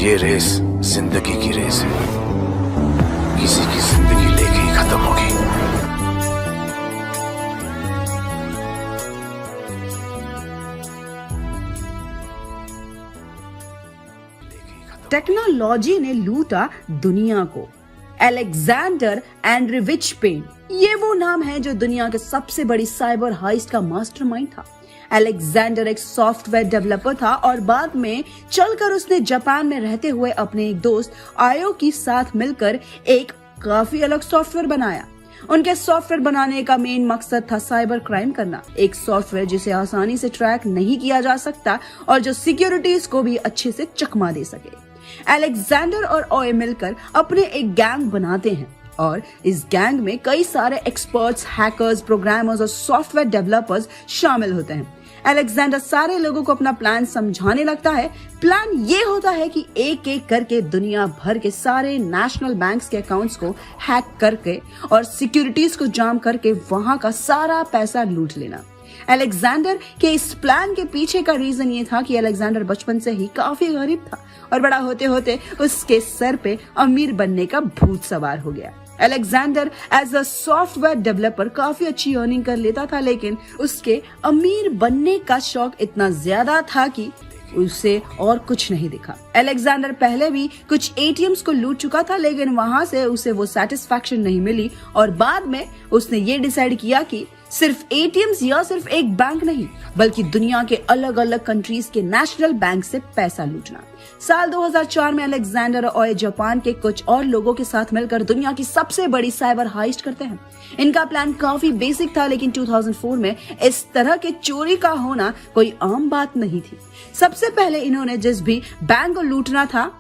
ये रेस जिंदगी की रेस है, किसी की जिंदगी लेके ही खत्म होगी। टेक्नोलॉजी ने लूटा दुनिया को। अलेक्जेंडर एंड्रेविच पेन, ये वो नाम है जो दुनिया के सबसे बड़ी साइबर हाइस्ट का मास्टरमाइंड था। अलेक्जेंडर एक सॉफ्टवेयर डेवलपर था और बाद में चलकर उसने जापान में रहते हुए अपने एक दोस्त आयो के साथ मिलकर एक काफी अलग सॉफ्टवेयर बनाया। उनके सॉफ्टवेयर बनाने का मेन मकसद था साइबर क्राइम करना, एक सॉफ्टवेयर जिसे आसानी से ट्रैक नहीं किया जा सकता और जो सिक्योरिटीज को भी अच्छे से चकमा दे सके। अलेक्जेंडर और ओए मिलकर अपने एक गैंग बनाते हैं और इस गैंग में कई सारे एक्सपर्ट्स, हैकर्स, प्रोग्रामर्स और सॉफ्टवेयर डेवलपर्स शामिल होते हैं। अलेक्जेंडर सारे लोगों को अपना प्लान समझाने लगता है। प्लान ये होता है कि एक एक करके दुनिया भर के सारे नेशनल बैंक्स के अकाउंट्स को हैक करके और सिक्योरिटीज को जाम करके वहां का सारा पैसा लूट लेना। अलेक्जेंडर के इस प्लान के पीछे का रीजन ये था कि अलेक्जेंडर बचपन से ही काफी गरीब था और बड़ा होते होते उसके सर पे अमीर बनने का भूत सवार हो गया। Alexander as a software developer काफी अच्छी अर्निंग कर लेता था, लेकिन उसके अमीर बनने का शौक इतना ज्यादा था कि उसे और कुछ नहीं दिखा। अलेक्जेंडर पहले भी कुछ एटीएम्स को लूट चुका था, लेकिन वहां से उसे वो सेटिस्फैक्शन नहीं मिली और बाद में उसने ये डिसाइड किया कि सिर्फ एटीएम्स या सिर्फ एक बैंक नहीं, बल्कि दुनिया के अलग अलग कंट्रीज के नेशनल बैंक से पैसा लूटना। साल 2004 में अलेक्जेंडर और जापान के कुछ और लोगों के साथ मिलकर दुनिया की सबसे बड़ी साइबर हाइस्ट करते हैं। इनका प्लान काफी बेसिक था, लेकिन 2004 में इस तरह के चोरी का होना कोई आम बात नहीं थी। सबसे पहले इन्होंने जिस भी बैंक को लूटना था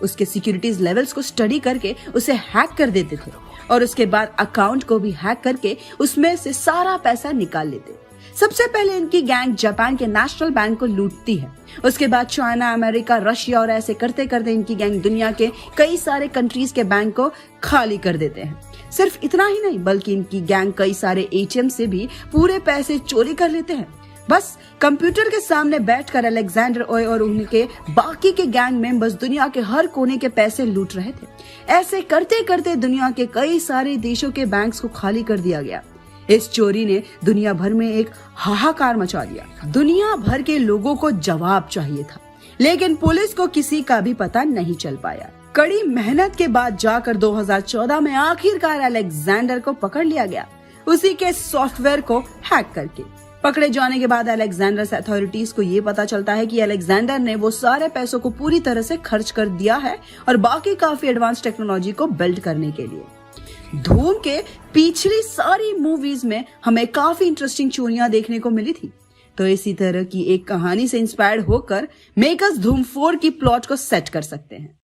उसके सिक्योरिटीज लेवल्स को स्टडी करके उसे हैक कर देते थे और उसके बाद अकाउंट को भी हैक करके उसमें से सारा पैसा निकाल लेते। सबसे पहले इनकी गैंग जापान के नेशनल बैंक को लूटती है, उसके बाद चाइना, अमेरिका, रशिया और ऐसे करते करते इनकी गैंग दुनिया के कई सारे कंट्रीज के बैंक को खाली कर देते हैं। सिर्फ इतना ही नहीं, बल्कि इनकी गैंग कई सारे एटीएम से भी पूरे पैसे चोरी कर लेते हैं। बस कंप्यूटर के सामने बैठकर अलेक्जेंडर ओए और उनके बाकी के गैंग मेंबर्स दुनिया के हर कोने के पैसे लूट रहे थे। ऐसे करते करते दुनिया के कई सारे देशों के बैंक्स को खाली कर दिया गया। इस चोरी ने दुनिया भर में एक हाहाकार मचा दिया। दुनिया भर के लोगों को जवाब चाहिए था, लेकिन पुलिस को किसी का भी पता नहीं चल पाया। कड़ी मेहनत के बाद जाकर 2014 में आखिरकार अलेक्जेंडर को पकड़ लिया गया, उसी के सॉफ्टवेयर को हैक करके। पकड़े जाने के बाद अलेक्जेंडर से अथॉरिटीज को ये पता चलता है कि अलेक्जेंडर ने वो सारे पैसों को पूरी तरह से खर्च कर दिया है और बाकी काफी एडवांस टेक्नोलॉजी को बिल्ड करने के लिए। धूम के पिछली सारी मूवीज में हमें काफी इंटरेस्टिंग चोरियां देखने को मिली थी, तो इसी तरह की एक कहानी से इंस्पायर्ड होकर मेकर्स धूम 4 की प्लॉट को सेट कर सकते हैं।